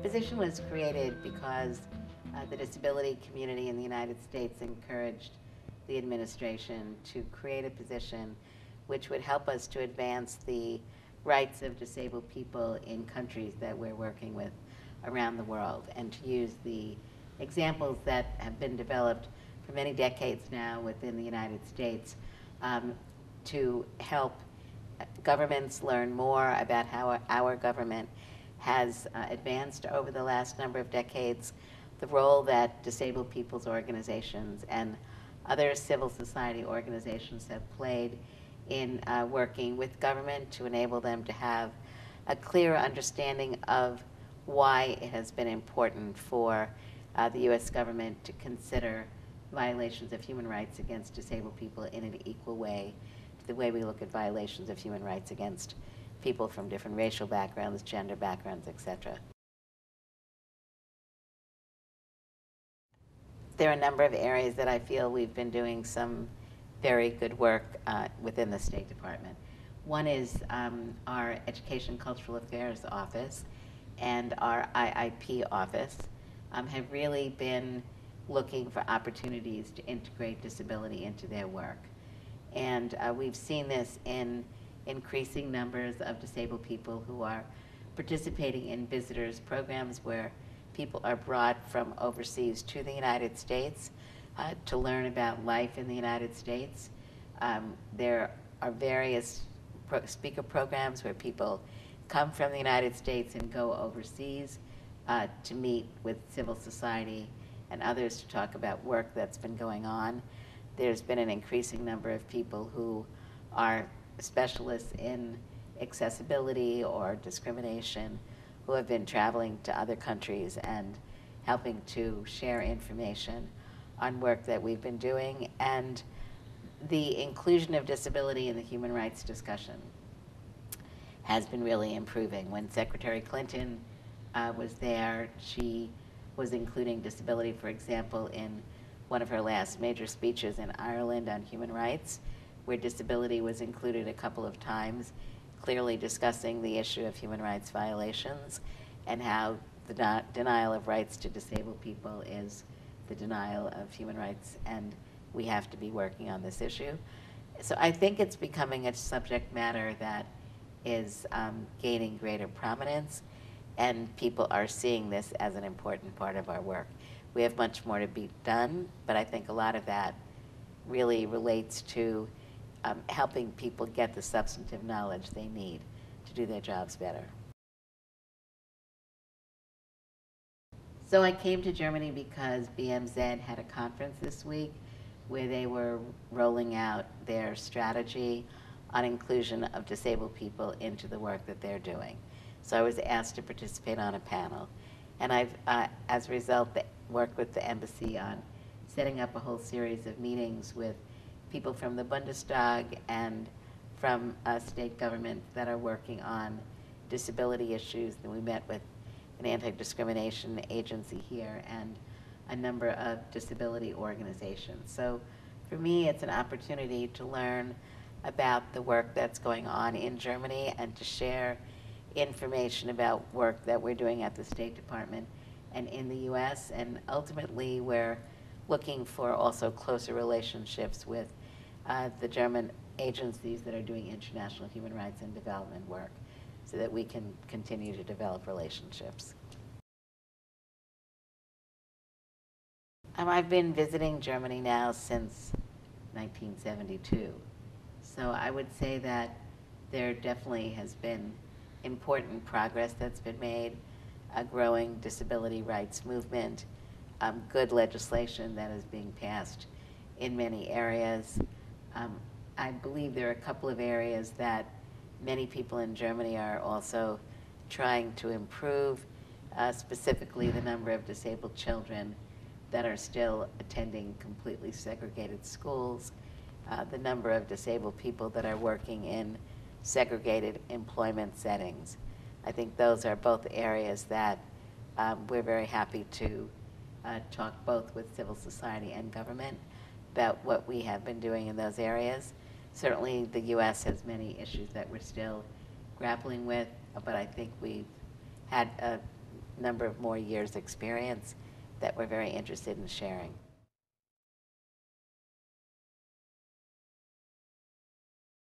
position was created because the disability community in the United States encouraged the administration to create a position which would help us to advance the rights of disabled people in countries that we're working with around the world, and to use the examples that have been developed for many decades now within the United States to help governments learn more about how our government has advanced over the last number of decades, the role that disabled people's organizations and other civil society organizations have played in working with government to enable them to have a clear understanding of why it has been important for the U.S. government to consider violations of human rights against disabled people in an equal way to the way we look at violations of human rights against people from different racial backgrounds, gender backgrounds, etc. There are a number of areas that I feel we've been doing some very good work within the State Department. One is our Education Cultural Affairs Office and our IIP office have really been looking for opportunities to integrate disability into their work. And we've seen this in increasing numbers of disabled people who are participating in visitors programs where people are brought from overseas to the United States to learn about life in the United States. There are various speaker programs where people come from the United States and go overseas to meet with civil society and others to talk about work that's been going on. There's been an increasing number of people who are specialists in accessibility or discrimination who have been traveling to other countries and helping to share information on work that we've been doing, and the inclusion of disability in the human rights discussion has been really improving. When Secretary Clinton was there, she was including disability, for example, in one of her last major speeches in Ireland on human rights, where disability was included a couple of times, clearly discussing the issue of human rights violations and how the denial of rights to disabled people is the denial of human rights, and we have to be working on this issue. So I think it's becoming a subject matter that is gaining greater prominence, and people are seeing this as an important part of our work. We have much more to be done, but I think a lot of that really relates to helping people get the substantive knowledge they need to do their jobs better. So I came to Germany because BMZ had a conference this week where they were rolling out their strategy on inclusion of disabled people into the work that they're doing. So I was asked to participate on a panel. And I've, as a result, worked with the embassy on setting up a whole series of meetings with people from the Bundestag and from state governments that are working on disability issues. And we met with an anti-discrimination agency here and a number of disability organizations. So for me, it's an opportunity to learn about the work that's going on in Germany and to share information about work that we're doing at the State Department and in the US. And ultimately, we're looking for also closer relationships with the German agencies that are doing international human rights and development work so that we can continue to develop relationships. I've been visiting Germany now since 1972. So I would say that there definitely has been important progress that's been made, a growing disability rights movement, good legislation that is being passed in many areas. I believe there are a couple of areas that many people in Germany are also trying to improve, specifically the number of disabled children that are still attending completely segregated schools, the number of disabled people that are working in segregated employment settings. I think those are both areas that we're very happy to talk both with civil society and government about what we have been doing in those areas. Certainly the US has many issues that we're still grappling with, but I think we've had number of more years' experience that we're very interested in sharing.